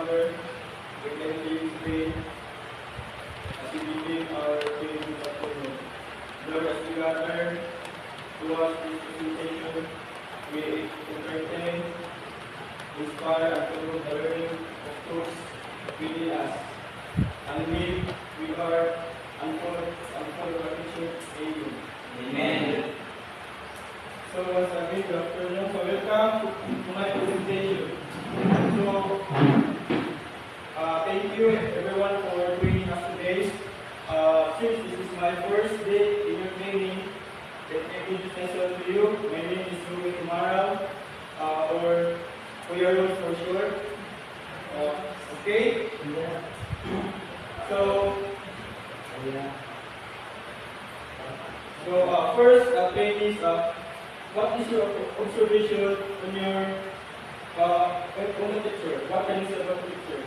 Father, we can give you praise as we begin our praise this afternoon. Lord, as we gather to watch this presentation, we entertain, inspire, and promote the learning of truths within us. And we are unfold gratitude. Amen. So once again, good afternoon. So welcome to my presentation. So thank you everyone for joining us today. Since this is my first day in your training, let me introduce myself to you. My name is Ruben Tumaral, or Kuya for short. Okay? Yeah. So first, please, what is your observation on your on the picture? What can you say about the picture?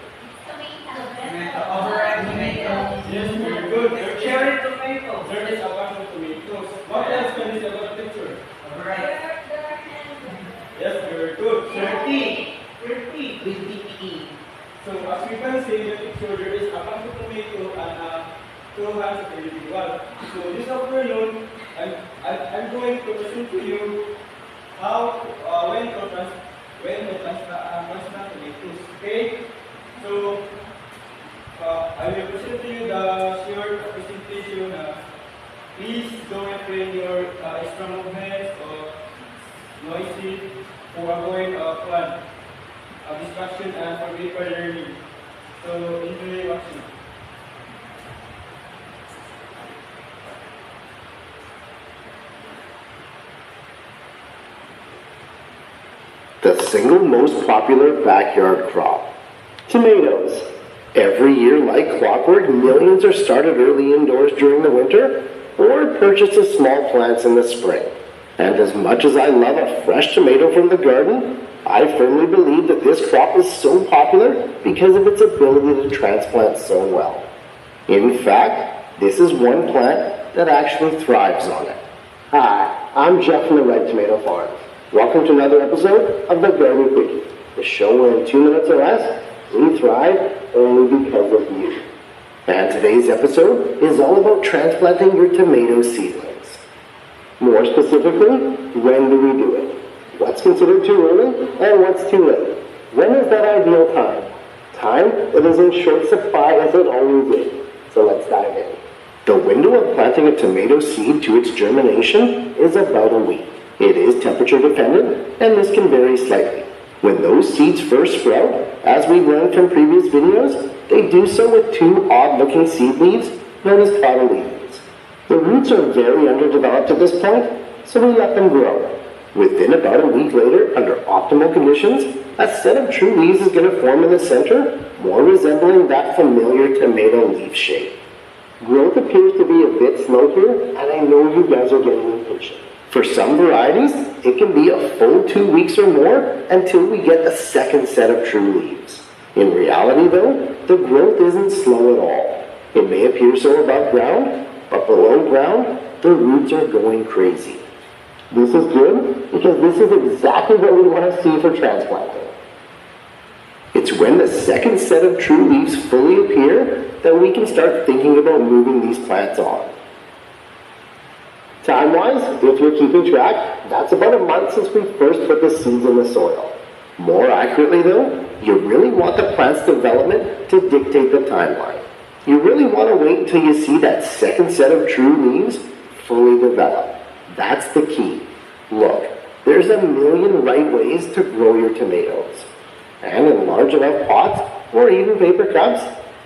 Tomato. Overripe tomato. Yes, very good. Cherry tomato. There is a bunch of tomatoes. What else can you say about the picture? Overripe. Yes, very good. Dirty. With DPE. So as you can see in the picture, there is a bunch of tomato and two hands of individual. So this afternoon, I'm going to present to you how when to transplant tomatoes. Okay? So I will present to you the short presentation. Please don't refrain your extra movements or noisy to avoid fun, distraction, and for deeper learning. So enjoy watching. The single most popular backyard crop, tomatoes. Every year, like clockwork, millions are started early indoors during the winter or purchased as small plants in the spring. And as much as I love a fresh tomato from the garden, I firmly believe that this crop is so popular because of its ability to transplant so well. In fact, this is one plant that actually thrives on it. Hi, I'm Jeff from the Red Tomato Farm. Welcome to another episode of the Garden Quickie, the show where in 2 minutes or less, we thrive only because of you. And today's episode is all about transplanting your tomato seedlings. More specifically, when do we do it? What's considered too early and what's too late? When is that ideal time? Time that is in short supply as it always is. So let's dive in. The window of planting a tomato seed to its germination is about a week. It is temperature dependent, and this can vary slightly. When those seeds first sprout, as we learned from previous videos, they do so with 2 odd-looking seed leaves known as cotyledons. The roots are very underdeveloped at this point, so we let them grow. Within about a week later, under optimal conditions, a set of true leaves is going to form in the center, more resembling that familiar tomato leaf shape. Growth appears to be a bit slow here, and I know you guys are getting impatient. For some varieties, it can be a full 2 weeks or more until we get a second set of true leaves. In reality though, the growth isn't slow at all. It may appear so above ground, but below ground, the roots are going crazy. This is good because this is exactly what we want to see for transplanting. It's when the second set of true leaves fully appear that we can start thinking about moving these plants on. Time-wise, if you're keeping track, that's about a month since we first put the seeds in the soil. More accurately though, you really want the plant's development to dictate the timeline. You really want to wait until you see that second set of true leaves fully develop. That's the key. Look, there's a million right ways to grow your tomatoes. And in large enough pots, or even paper cups,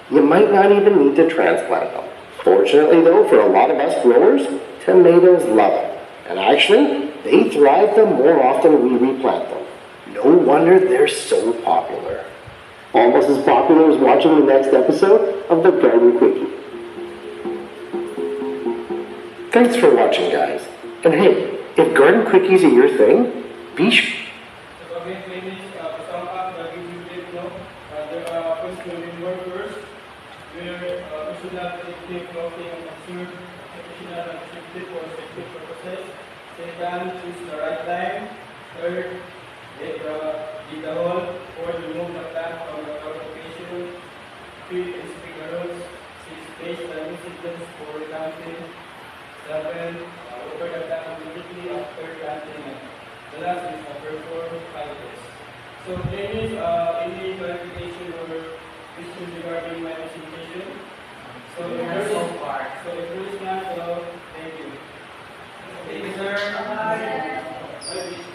you might not even need to transplant them. Fortunately though, for a lot of us growers, tomatoes love it. And actually, they thrive the more often we replant them. No wonder they're so popular. Almost as popular as watching the next episode of the Garden Quickie. Thanks for watching, guys. And hey, if Garden Quickies are your thing, be sure. So again, ladies, some of the video there are first-learning workers where we should not take clothing and absurd professional and safety for safety purposes. Second, choose the right time. Third, dig the hole or remove the plant from the cover page feed and speak roads. 6, base timing sequence for planting. 7, over the plant immediately after planting. And the last is perform 5 days. So any clarification or question regarding my presentation? So if Yeah, there so is, far. so if there is none, so thank you. Thank you, sir. Bye. Bye.